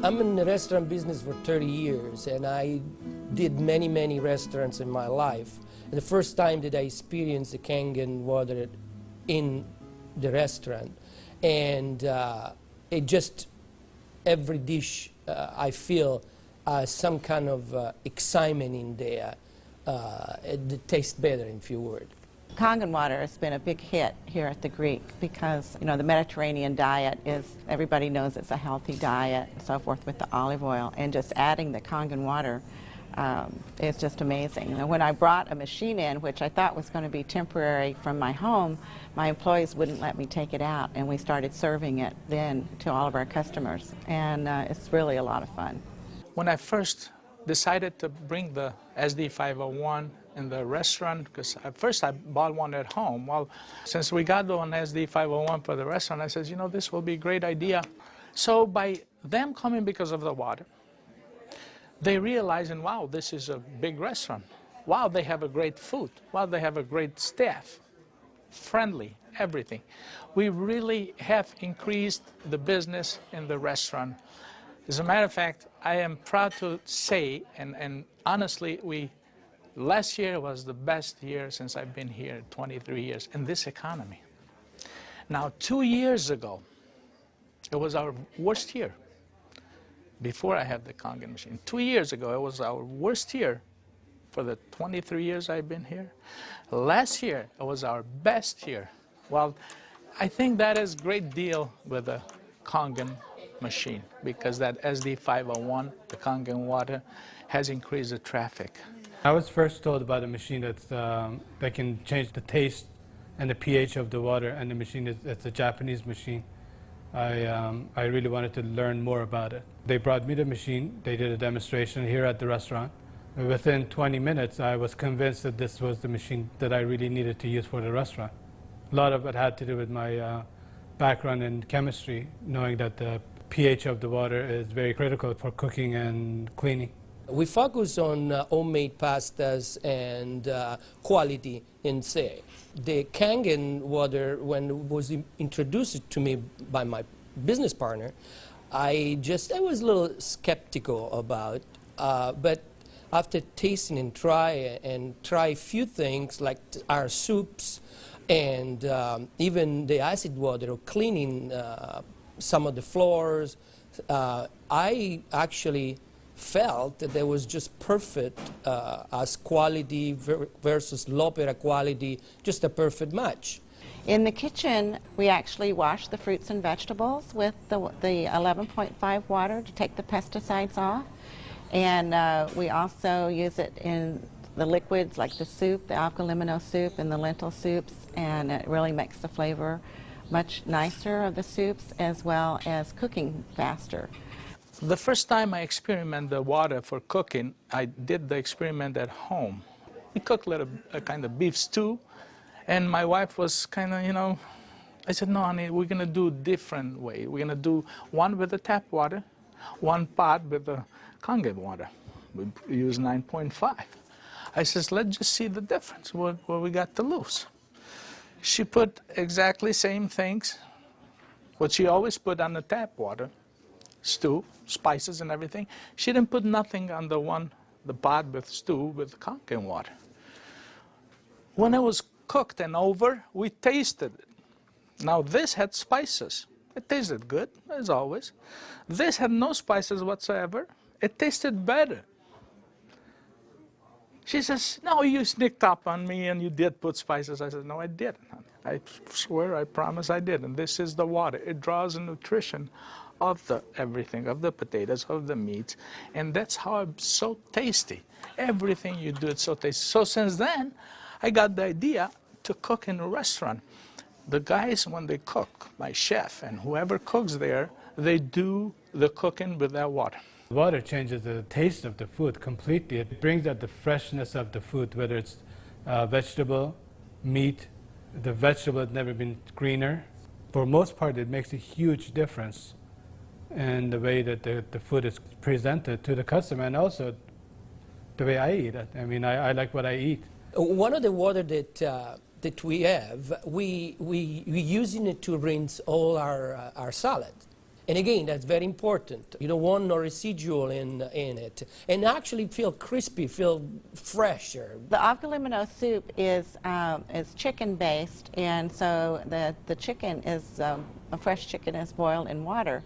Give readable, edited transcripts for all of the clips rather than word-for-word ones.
I'm in the restaurant business for 30 years, and I did many, many restaurants in my life. And the first time that I experienced the Kangen water in the restaurant, and it just, every dish I feel some kind of excitement in there. It tastes better, in few words. Kangen water has been a big hit here at the Greek because, you know, the Mediterranean diet is, everybody knows it's a healthy diet and so forth with the olive oil, and just adding the Kangen water is just amazing. And when I brought a machine in, which I thought was going to be temporary from my home, my employees wouldn't let me take it out, and we started serving it then to all of our customers, and it's really a lot of fun. When I first decided to bring the SD501 in the restaurant, because at first I bought one at home. Well, since we got one SD501 for the restaurant, I said, you know, this will be a great idea. So by them coming because of the water, they realizing, wow, this is a big restaurant. Wow, they have a great food. Wow, they have a great staff. Friendly, everything. We really have increased the business in the restaurant. As a matter of fact, I am proud to say, and honestly, last year was the best year since I've been here, 23 years, in this economy. Now, 2 years ago, it was our worst year, before I had the Kangen machine. 2 years ago, it was our worst year for the 23 years I've been here. Last year, it was our best year. Well, I think that is a great deal with the Kangen machine, because that SD501, the Kangen water, has increased the traffic. I was first told about a machine that can change the taste and the pH of the water, and the machine it's a Japanese machine. I really wanted to learn more about it. They brought me the machine, they did a demonstration here at the restaurant. Within 20 minutes, I was convinced that this was the machine that I really needed to use for the restaurant. A lot of it had to do with my background in chemistry, knowing that the pH of the water is very critical for cooking and cleaning. We focus on homemade pastas and quality in say. The Kangen water, when it was introduced to me by my business partner, I was a little skeptical about, but after tasting and try a few things like our soups and even the acid water, or cleaning some of the floors, I actually felt that there was just perfect as quality versus L'Opera quality, just a perfect match. In the kitchen, we actually wash the fruits and vegetables with the 11.5 water to take the pesticides off. And we also use it in the liquids like the soup, the alkalimino soup and the lentil soups, and it really makes the flavor much nicer of the soups, as well as cooking faster. The first time I experimented the water for cooking, I did the experiment at home. We cooked a kind of beef stew, and my wife was kind of, you know, I said, no, honey, we're going to do a different way. We're going to do one with the tap water, one pot with the Kangen water. We use 9.5. I says, let's just see the difference, what we got to lose. She put exactly same things, what she always put on the tap water, stew, spices and everything. She didn't put nothing on the pot with stew with Kangen water. When it was cooked and over, we tasted it. Now this had spices. It tasted good, as always. This had no spices whatsoever. It tasted better. She says, no, you sneaked up on me and you did put spices. I said, no, I didn't, honey. I swear, I promise I did. And this is the water. It draws the nutrition of the everything, of the potatoes, of the meats. And that's how it's so tasty. Everything you do, it's so tasty. So since then, I got the idea to cook in a restaurant. The guys, when they cook, my chef and whoever cooks there, they do the cooking with that water. Water changes the taste of the food completely. It brings out the freshness of the food, whether it's vegetable, meat. The vegetable has never been greener. For most part, it makes a huge difference in the way that the food is presented to the customer, and also the way I eat it. I mean, I like what I eat. One of the water that we have, we using it to rinse all our salad. And again, that's very important. You don't want no residual in it. And actually feel crispy, feel fresher. The avgalimino soup is chicken-based, and so the chicken is, a fresh chicken is boiled in water.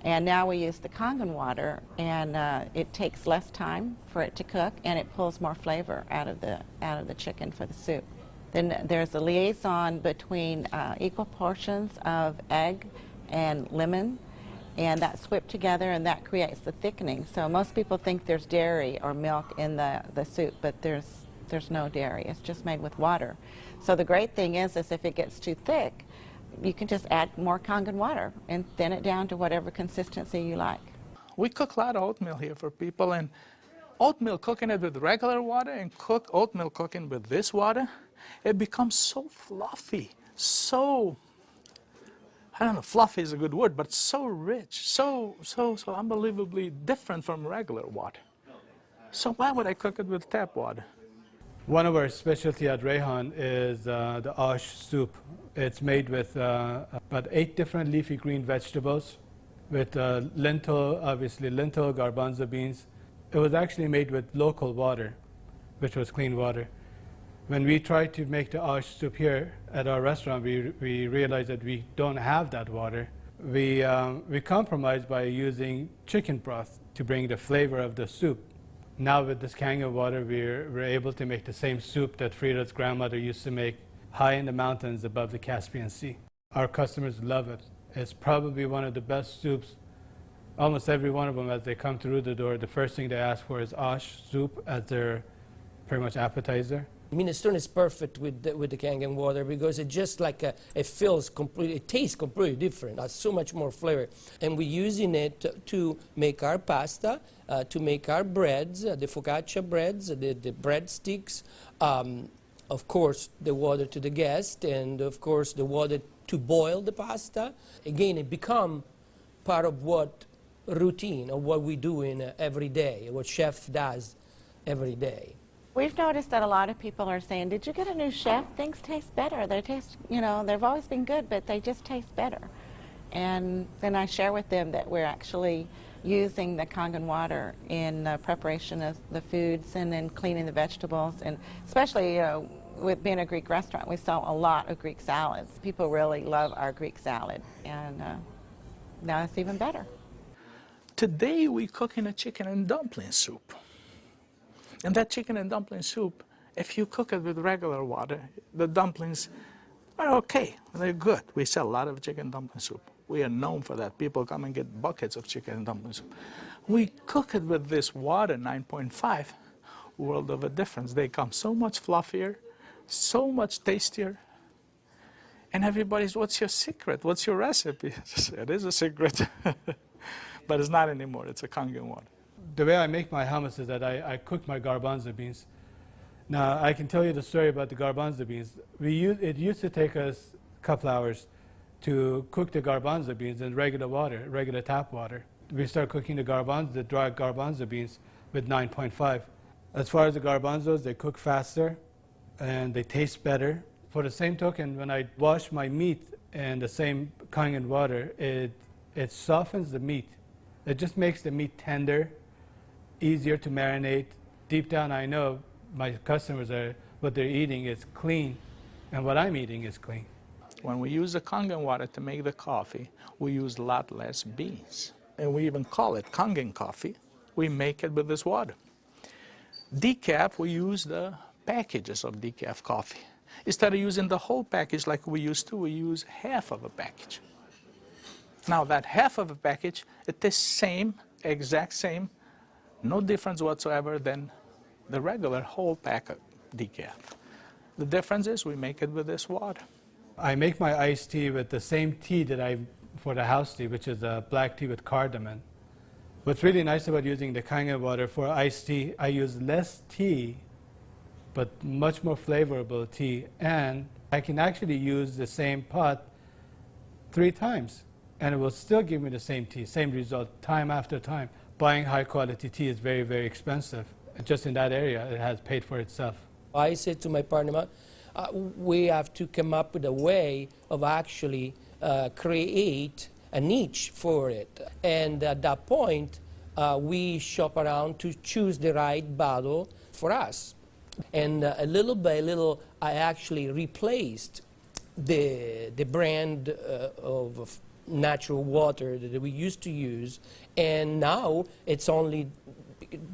And now we use the Kangen water, and it takes less time for it to cook, and it pulls more flavor out of the chicken for the soup. Then there's a liaison between equal portions of egg and lemon, and that's whipped together, and that creates the thickening. So most people think there's dairy or milk in the soup, but there's no dairy. It's just made with water. So the great thing is if it gets too thick, you can just add more Kangen water and thin it down to whatever consistency you like. We cook a lot of oatmeal here for people, and oatmeal, cooking it with regular water and oatmeal cooking with this water, it becomes so fluffy, so, I don't know, fluffy is a good word, but so rich, so unbelievably different from regular water. So why would I cook it with tap water? One of our specialty at Rehan is the ash soup. It's made with about 8 different leafy green vegetables, with lentil, obviously lentil, garbanzo beans. It was actually made with local water, which was clean water. When we tried to make the ash soup here at our restaurant, we realized that we don't have that water. We compromised by using chicken broth to bring the flavor of the soup. Now with this Kangen water, we're able to make the same soup that Frida's grandmother used to make high in the mountains above the Caspian Sea. Our customers love it. It's probably one of the best soups. Almost every one of them, as they come through the door, the first thing they ask for is ash soup as their pretty much appetizer. Minestrone is perfect with the Kangen water because it just like it feels completely, it tastes completely different. It has so much more flavor. And we're using it to make our pasta, to make our breads, the focaccia breads, the breadsticks, of course the water to the guest, and of course the water to boil the pasta. Again, it become part of what routine of what we do in every day, what chef does every day. We've noticed that a lot of people are saying, did you get a new chef? Things taste better. They taste, you know, they've always been good, but they just taste better. And then I share with them that we're actually using the Kangen water in preparation of the foods and in cleaning the vegetables. And especially, you know, with being a Greek restaurant, we sell a lot of Greek salads. People really love our Greek salad, and now it's even better. Today we're cooking a chicken and dumpling soup. And that chicken and dumpling soup, if you cook it with regular water, the dumplings are okay. They're good. We sell a lot of chicken dumpling soup. We are known for that. People come and get buckets of chicken and dumpling soup. We cook it with this water, 9.5, world of a difference. They come so much fluffier, so much tastier. And everybody's, what's your secret? What's your recipe? It is a secret. But it's not anymore. It's a Kangen water. The way I make my hummus is that I cook my garbanzo beans. Now, I can tell you the story about the garbanzo beans. It used to take us a couple hours to cook the garbanzo beans in regular water, regular tap water. We start cooking the dry garbanzo beans with 9.5. As far as the garbanzos, they cook faster and they taste better. For the same token, when I wash my meat in the same Kangen water, it softens the meat. It just makes the meat tender, easier to marinate. Deep down, I know my customers what they're eating is clean, and what I'm eating is clean. When we use the Kangen water to make the coffee, we use a lot less beans. And we even call it Kangen coffee. We make it with this water. Decaf, we use the packages of decaf coffee. Instead of using the whole package like we used to, we use half of a package. Now that half of a package, it is same, exact same, no difference whatsoever than the regular whole pack of decaf. The difference is we make it with this water. I make my iced tea with the same tea that for the house tea, which is a black tea with cardamom. What's really nice about using the Kangen water for iced tea, I use less tea, but much more flavorful tea, and I can actually use the same pot 3 times, and it will still give me the same tea, same result, time after time. Buying high quality tea is very, very expensive. Just in that area, it has paid for itself. I said to my partner, we have to come up with a way of actually create a niche for it. And at that point, we shop around to choose the right bottle for us. And little by little, I actually replaced the brand of natural water that we used to use, and now it's only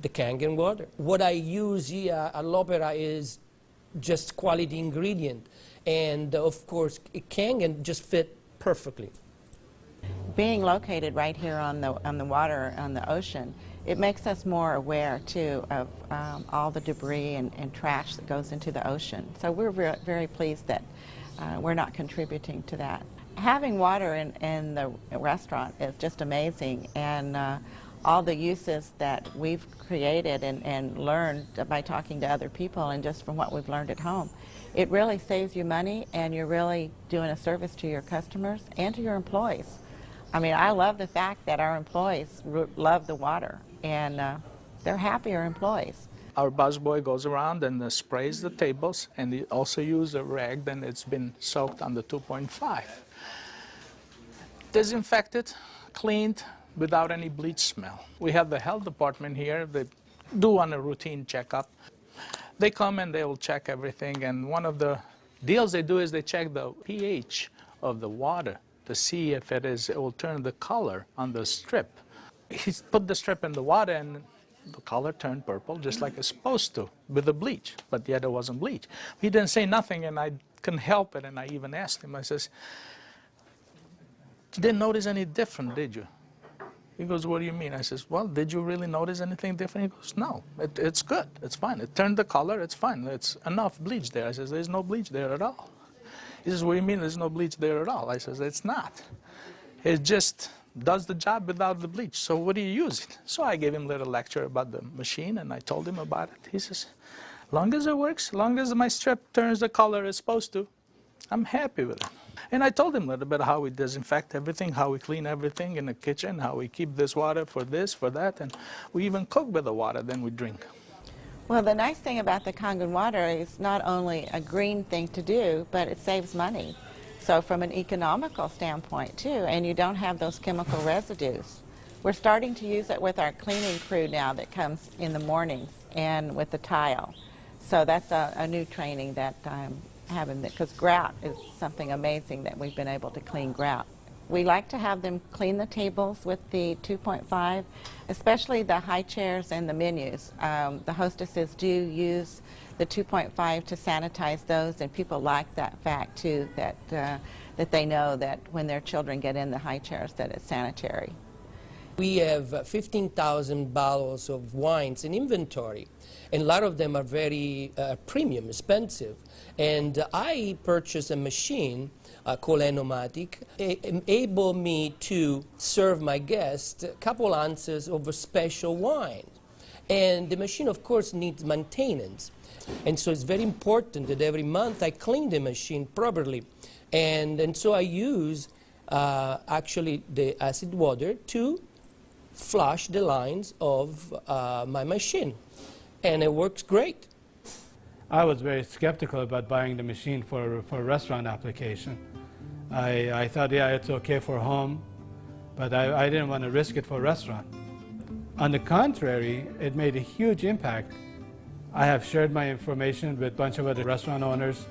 the Kangen water. What I use here at L'Opera is just quality ingredient, and of course, Kangen just fit perfectly. Being located right here on the water, on the ocean, it makes us more aware, too, of all the debris and trash that goes into the ocean. So we're very pleased that we're not contributing to that. Having water in the restaurant is just amazing, and all the uses that we've created and learned by talking to other people and just from what we've learned at home, it really saves you money, and you're really doing a service to your customers and to your employees. I mean, I love the fact that our employees love the water, and they're happier employees. Our busboy goes around and sprays the tables, and he also uses a rag, then it's been soaked on the 2.5. Disinfected, cleaned, without any bleach smell. We have the health department here that do on a routine checkup. They come and they will check everything, and one of the deals they do is they check the pH of the water to see if it will turn the color on the strip. He put the strip in the water and the color turned purple just like it's supposed to with the bleach, but yet it wasn't bleach. He didn't say nothing, and I couldn't help it, and I even asked him, I says, "You didn't notice any different, did you?" He goes, "What do you mean?" I says, "Well, did you really notice anything different?" He goes, "No, it's good, it's fine. It turned the color, it's fine. It's enough bleach there." I says, "There's no bleach there at all." He says, "What do you mean there's no bleach there at all?" I says, "It's not. It just does the job without the bleach. So what do you use it?" So I gave him a little lecture about the machine, and I told him about it. He says, "Long as it works, long as my strip turns the color it's supposed to, I'm happy with it." And I told him a little bit how we disinfect everything, how we clean everything in the kitchen, how we keep this water for this, for that, and we even cook with the water, then we drink. Well, the nice thing about the Kangen water is not only a green thing to do, but it saves money. So from an economical standpoint, too, and you don't have those chemical residues. We're starting to use it with our cleaning crew now that comes in the mornings and with the tile. So that's a new training that I'm having, because grout is something amazing that we've been able to clean grout. We like to have them clean the tables with the 2.5, especially the high chairs and the menus. The hostesses do use the 2.5 to sanitize those, and people like that fact too, that they know that when their children get in the high chairs that it's sanitary. We have 15,000 bottles of wines in inventory, and a lot of them are very premium, expensive. And I purchased a machine called Enomatic, able me to serve my guests a couple ounces of a special wine. And the machine, of course, needs maintenance. And so it's very important that every month I clean the machine properly. And so I use actually the acid water to flush the lines of my machine. And it works great. I was very skeptical about buying the machine for a restaurant application. I thought, yeah, it's okay for home, but I didn't want to risk it for a restaurant. On the contrary, it made a huge impact. I have shared my information with a bunch of other restaurant owners,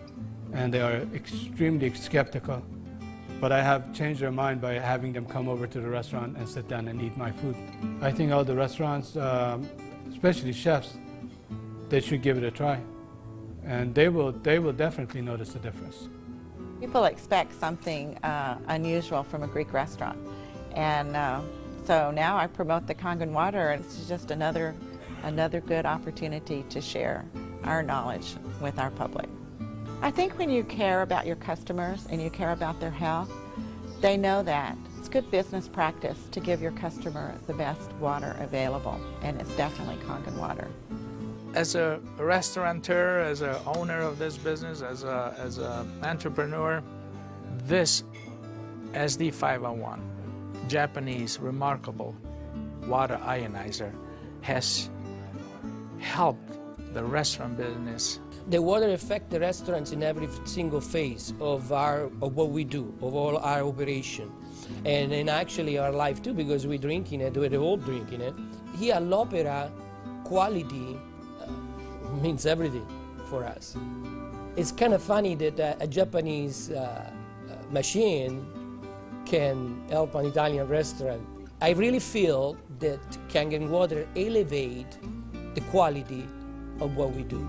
and they are extremely skeptical. But I have changed their mind by having them come over to the restaurant and sit down and eat my food. I think all the restaurants, especially chefs, they should give it a try. And they will definitely notice the difference. People expect something unusual from a Greek restaurant. And so now I promote the Kangen water, and it's just another good opportunity to share our knowledge with our public. I think when you care about your customers and you care about their health, they know that. It's good business practice to give your customer the best water available, and it's definitely Kangen water. As a restaurateur, as an owner of this business, as an entrepreneur, this SD501, Japanese remarkable water ionizer, has helped the restaurant business The water affects the restaurants in every single phase of what we do, of all our operation, and in actually our life too, because we're drinking it, we're all drinking it. Here at l'Opera, quality means everything for us. It's kind of funny that a Japanese machine can help an Italian restaurant. I really feel that Kangen water elevate the quality of what we do.